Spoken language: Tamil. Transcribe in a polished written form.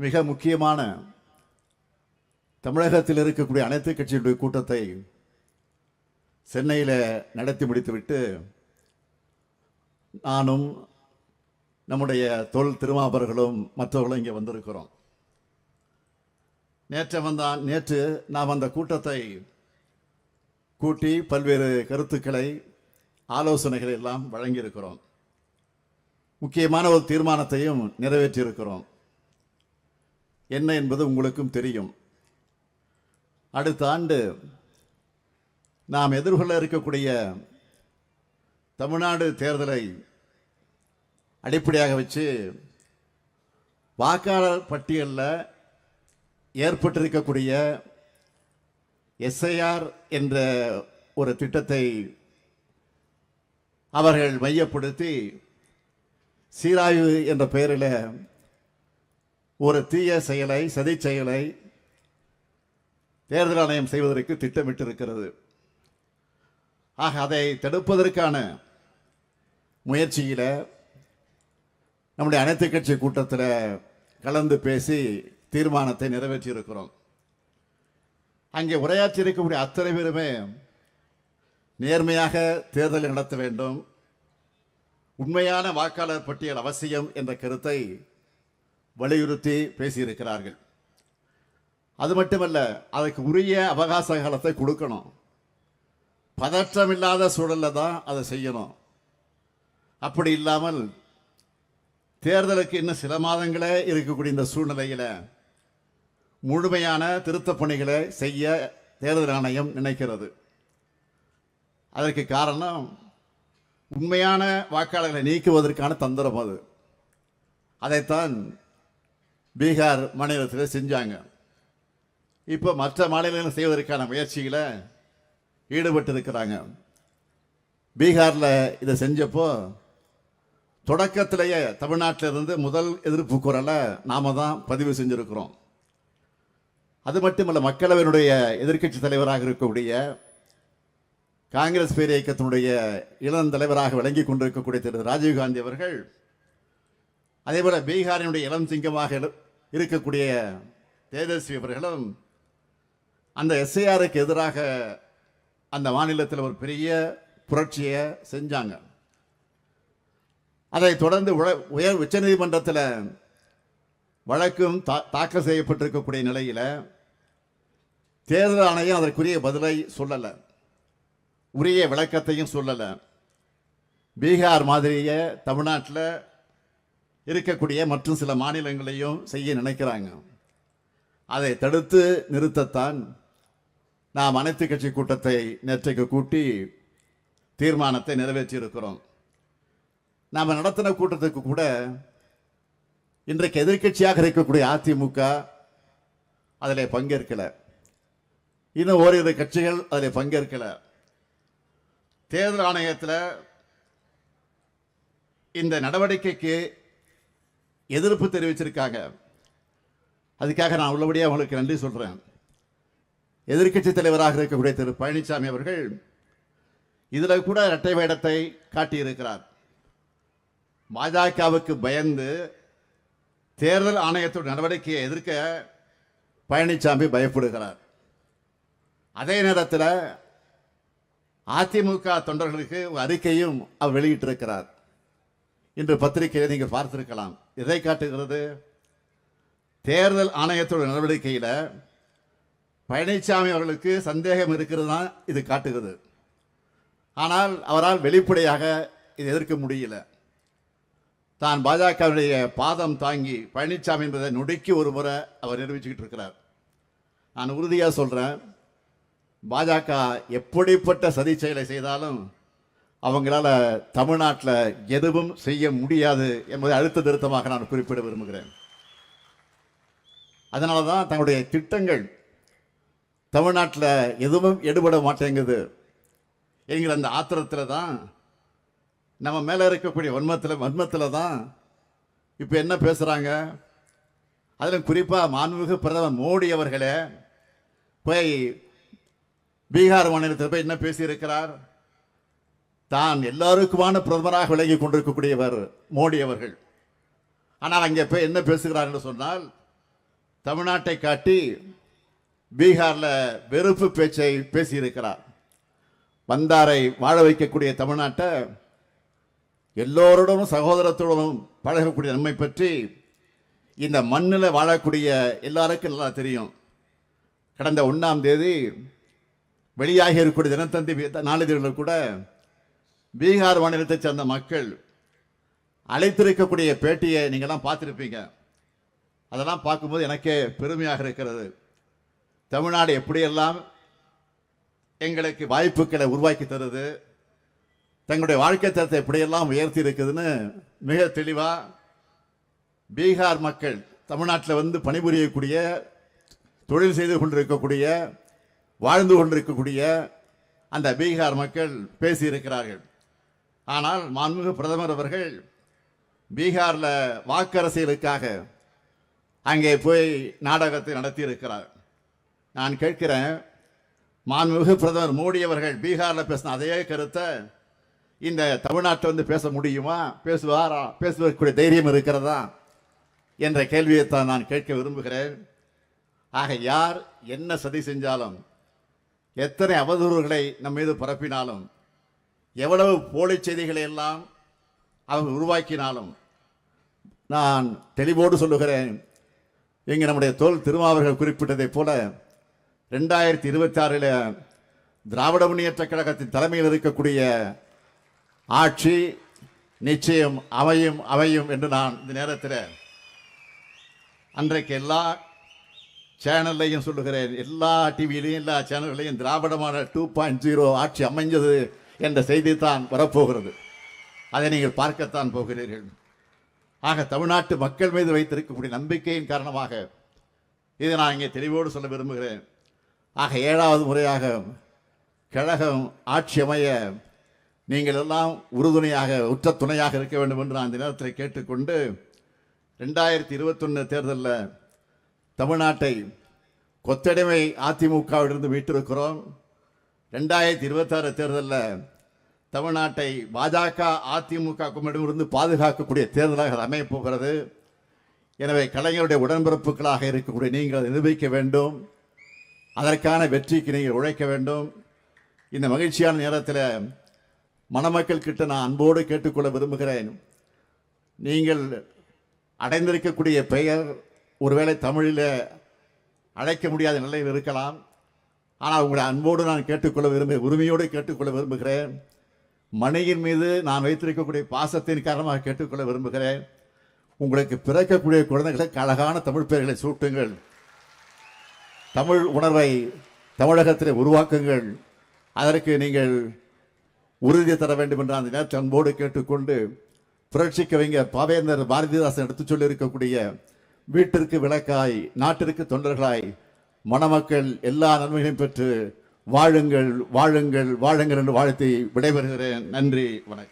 மிக முக்கியமான தமிழகத்தில் இருக்கக்கூடிய அனைத்து கட்சிகளுடைய கூட்டத்தை சென்னையில் நடத்தி முடித்துவிட்டு நானும் நம்முடைய தொல் திருமாவர்களும் மற்றவர்களும் இங்கே வந்திருக்கிறோம். நேற்று நாம் அந்த கூட்டத்தை கூட்டி பல்வேறு கருத்துக்களை ஆலோசனைகளை எல்லாம் வழங்கியிருக்கிறோம். முக்கியமான ஒரு தீர்மானத்தையும் நிறைவேற்றியிருக்கிறோம். என்ன என்பது உங்களுக்கும் தெரியும். அடுத்த ஆண்டு நாம் எதிர்கொள்ள இருக்கக்கூடிய தமிழ்நாடு தேர்தலை அடிப்படையாக வச்சு வாக்காளர் பட்டியலில் ஏற்பட்டிருக்கக்கூடிய எஸ்ஐஆர் என்ற ஒரு திட்டத்தை அவர்கள் மையப்படுத்தி சீராய்வு என்ற பெயரில் ஒரு தீய செயலை, சதி செயலை தேர்தல் ஆணையம் செய்வதற்கு திட்டமிட்டிருக்கிறது. ஆக அதை தடுப்பதற்கான முயற்சியில் நம்முடைய அனைத்து கட்சி கூட்டத்தில் கலந்து பேசி தீர்மானத்தை நிறைவேற்றியிருக்கிறோம். அங்கே உரையாற்றி இருக்கக்கூடிய அத்தனை பேருமே நேர்மையாக தேர்தலை நடத்த வேண்டும், உண்மையான வாக்காளர் பட்டியல் அவசியம் என்ற கருத்தை வலியுறுத்தி பேசியிருக்கிறார்கள். அது மட்டுமல்ல, அதற்கு உரிய அவகாச காலத்தை கொடுக்கணும். பதற்றமில்லாத சூழலில் தான் அதை செய்யணும். அப்படி இல்லாமல் தேர்தலுக்கு இன்னும் சில மாதங்களே இருக்கக்கூடிய இந்த சூழ்நிலையில் முழுமையான திருத்தப் பணிகளை செய்ய தேர்தல் ஆணையம் நினைக்கிறது. அதற்கு காரணம் உண்மையான வாக்காளர்களை நீக்குவதற்கான தந்திரம். அது அதைத்தான் பீகார் மாநிலத்தில் செஞ்சாங்க. இப்போ மற்ற மாநிலங்கள் செய்வதற்கான முயற்சிகளை ஈடுபட்டு இருக்கிறாங்க. பீகாரில் இதை செஞ்சப்போ தொடக்கத்திலேயே தமிழ்நாட்டிலிருந்து முதல் எதிர்ப்பு குரலை நாம தான் பதிவு செஞ்சிருக்கிறோம். அது மட்டுமல்ல, மக்களவையினுடைய எதிர்க்கட்சி தலைவராக இருக்கக்கூடிய காங்கிரஸ் பேர் இயக்கத்தினுடைய இளம் தலைவராக விளங்கி கொண்டிருக்கக்கூடிய திரு ராஜீவ்காந்தி அவர்கள், அதேபோல பீகாரினுடைய இளம் சிங்கமாக இருக்கக்கூடிய தேஜஸ்வி அவர்களும் அந்த எஸ்ஐஆருக்கு எதிராக அந்த மாநிலத்தில் ஒரு பெரிய புரட்சியை செஞ்சாங்க. அதை தொடர்ந்து உச்சநீதிமன்றத்தில் வழக்கும் தாக்கல் செய்யப்பட்டிருக்கக்கூடிய நிலையில் தேர்தல் ஆணையம் அதற்குரிய பதிலை சொல்லலை, உரிய விளக்கத்தையும் சொல்லலை. பீகார் மாதிரியே தமிழ்நாட்டில் இருக்கக்கூடிய மற்றும் சில மாநிலங்களையும் செய்ய நினைக்கிறாங்க. அதை தடுத்து நிறுத்தத்தான் நாம் அனைத்து கட்சி கூட்டத்தை நேற்றைக்கு கூட்டி தீர்மானத்தை நிறைவேற்றி இருக்கிறோம். நாம் நடத்தின கூட்டத்துக்கு கூட இன்றைக்கு எதிர்க்கட்சியாக இருக்கக்கூடிய அதிமுக அதில் பங்கேற்கல, இன்னும் ஓரிரு கட்சிகள் அதில் பங்கேற்கல. தேர்தல் ஆணையத்தில் இந்த நடவடிக்கைக்கு எதிர்ப்பு தெரிவிச்சிருக்காங்க. அதுக்காக நான் உள்ளபடியாக அவங்களுக்கு நன்றி சொல்றேன். எதிர்க்கட்சி தலைவராக இருக்கக்கூடிய திரு பழனிசாமி அவர்கள் இதில் கூட இரட்டை வேடத்தை காட்டியிருக்கிறார். பாஜகவுக்கு பயந்து தேர்தல் ஆணையத்தோட நடவடிக்கையை எதிர்க்க பழனிசாமி பயப்படுகிறார். அதே நேரத்தில் அதிமுக தொண்டர்களுக்கு ஒரு அறிக்கையும் அவர் வெளியிட்டிருக்கிறார். இன்று பத்திரிகையை நீங்கள் பார்த்திருக்கலாம். எதை காட்டுகிறது? தேர்தல் ஆணையத்தோட நடவடிக்கையில் பழனிசாமி அவர்களுக்கு சந்தேகம் இருக்கிறது தான் இது காட்டுகிறது. ஆனால் அவரால் வெளிப்படையாக இதை எதிர்க்க முடியல. தான் பாஜகவுடைய பாதம் தாங்கி பழனிசாமி என்பதை நொடிக்கு ஒரு முறை அவர் நிரூபிச்சுக்கிட்டு இருக்கிறார். நான் உறுதியாக சொல்கிறேன், பாஜக எப்படிப்பட்ட சதி செயலை செய்தாலும் அவங்களால தமிழ்நாட்டில் எதுவும் செய்ய முடியாது என்பதை அழுத்த திருத்தமாக நான் குறிப்பிட விரும்புகிறேன். அதனால தான் தங்களுடைய திட்டங்கள் தமிழ்நாட்டில் எதுவும் எடுபட மாட்டேங்குது என்கிற அந்த ஆத்திரத்தில் தான், நம்ம மேலே இருக்கக்கூடிய வன்மத்தில் தான் இப்போ என்ன பேசுகிறாங்க. அதிலும் குறிப்பாக மாண்புமிகு பிரதமர் மோடி அவர்களே போய் பீகார் மாநிலத்தில் போய் என்ன பேசியிருக்கிறார்? தான் எல்லாருக்குமான பிரதமராக விளங்கி கொண்டிருக்கக்கூடியவர் மோடி அவர்கள். ஆனால் அங்கே போய் என்ன பேசுகிறார் என்று சொன்னால், தமிழ்நாட்டை காட்டி பீகார்ல வெறுப்பு பேச்சை பேசியிருக்கிறார். வந்தாரை வாழ வைக்கக்கூடிய தமிழ்நாட்டை எல்லோருடனும் சகோதரத்துடனும் பழகக்கூடிய நம்மை பற்றி இந்த மண்ணில் வாழக்கூடிய எல்லாருக்கும் நல்லா தெரியும். கடந்த 1ஆம் தேதி வெளியாகி இருக்கக்கூடிய தினத்தந்தி நாளிதழ்கள் கூட பீகார் மாநிலத்தைச் சேர்ந்த மக்கள் அழைத்திருக்கக்கூடிய பேட்டியை நீங்கள்லாம் பார்த்துருப்பீங்க. அதெல்லாம் பார்க்கும்போது எனக்கே பெருமையாக இருக்கிறது. தமிழ்நாடு எப்படியெல்லாம் எங்களுக்கு வாய்ப்புகளை உருவாக்கி தருது, தங்களுடைய வாழ்க்கை தரத்தை எப்படியெல்லாம் உயர்த்தி இருக்குதுன்னு மிக தெளிவாக பீகார் மக்கள் தமிழ்நாட்டில் வந்து பணிபுரியக்கூடிய, தொழில் செய்து கொண்டிருக்கக்கூடிய, வாழ்ந்து கொண்டிருக்கக்கூடிய அந்த பீகார் மக்கள் பேசியிருக்கிறார்கள். ஆனால் மாண்புமிகு பிரதமர் அவர்கள் பீகாரில் வாக்கரசியலுக்காக அங்கே போய் நாடகத்தை நடத்தியிருக்கிறார். நான் கேட்கிறேன், மாண்புமிகு பிரதமர் மோடி அவர்கள் பீகாரில் பேசின அதே கருத்தை இந்த தமிழ்நாட்டில் வந்து பேச முடியுமா? பேசுவாரா? பேசுவதற்குரிய தைரியம் இருக்கிறதா என்ற கேள்வியைத்தான் நான் கேட்க விரும்புகிறேன். ஆக யார் என்ன சதி செஞ்சாலும், எத்தனை அவதூறுகளை நம் மீது பரப்பினாலும், எவ்வளவு போலி செய்திகளை எல்லாம் அவங்க உருவாக்கினாலும், நான் தெளிவோடு சொல்லுகிறேன், இங்கே நம்முடைய தோல் திருமாவர்கள் குறிப்பிட்டதைப் போல 2026 திராவிட முன்னேற்ற கழகத்தின் தலைமையில் இருக்கக்கூடிய ஆட்சி நிச்சயம் அமையும் என்று நான் இந்த நேரத்தில் அன்றைக்கு எல்லா சேனல்லையும் சொல்லுகிறேன், எல்லா டிவியிலையும் எல்லா சேனல்களையும் திராவிட மாடல் 2.0 ஆட்சி அமைஞ்சது என்ற செய்தி தான் வரப்போகிறது. அதை நீங்கள் பார்க்கத்தான் போகிறீர்கள். ஆக தமிழ்நாட்டு மக்கள் மீது வைத்திருக்கக்கூடிய நம்பிக்கையின் காரணமாக இதை நான் இங்கே தெளிவோடு சொல்ல விரும்புகிறேன். ஆக 7வது முறையாக கழகம் ஆட்சி அமைய நீங்கள் எல்லாம் உறுதுணையாக, உற்ற துணையாக இருக்க வேண்டும் என்று நான் இந்த நேரத்தில் கேட்டுக்கொண்டு, 2021 தேர்தலில் தமிழ்நாட்டை கொத்தடிமை அதிமுகவிலிருந்து மீட்டிருக்கிறோம். 2026 தேர்தலில் தமிழ்நாட்டை பாஜக அதிமுக கும்பலிடமிருந்து பாதுகாக்கக்கூடிய தேர்தலாக அமையப் போகிறது. எனவே கலைஞருடைய உடன்பிறப்புகளாக இருக்கக்கூடிய நீங்கள் அதை நிரூபிக்க வேண்டும். அதற்கான வெற்றிக்கு நீங்கள் உழைக்க வேண்டும். இந்த மகிழ்ச்சியான நேரத்தில் மணமக்கள் கிட்ட நான் அன்போடு கேட்டுக்கொள்ள விரும்புகிறேன். நீங்கள் அடைந்திருக்கக்கூடிய பெயர் ஒருவேளை தமிழில் அழைக்க முடியாத நிலையில் இருக்கலாம். ஆனால் உங்களை அன்போடு நான் கேட்டுக்கொள்ள உரிமையோடு கேட்டுக்கொள்ள விரும்புகிறேன். மணியின் மீது நான் வைத்திருக்கக்கூடிய பாசத்தின் காரணமாக கேட்டுக்கொள்ள விரும்புகிறேன். உங்களுக்கு பிறக்கக்கூடிய குழந்தைகளுக்கு அழகான தமிழ் பெயர்களை சூட்டுங்கள். தமிழ் உணர்வை தமிழகத்தில் உருவாக்குங்கள். அதற்கு நீங்கள் உறுதி தர வேண்டும் என்று அந்த நேரத்தில் அன்போடு கேட்டுக்கொண்டு, புரட்சி கவிஞர் பாவேந்தர் பாரதிதாசன் எடுத்துச் சொல்லியிருக்கக்கூடிய வீட்டிற்கு விளக்காய் நாட்டிற்கு தொண்டர்களாய் மணமக்கள் எல்லா நன்மைகளையும் பெற்று வாழுங்கள் வாழுங்கள் வாழுங்கள் என்று வாழ்த்தி விடைபெறுகிறேன். நன்றி, வணக்கம்.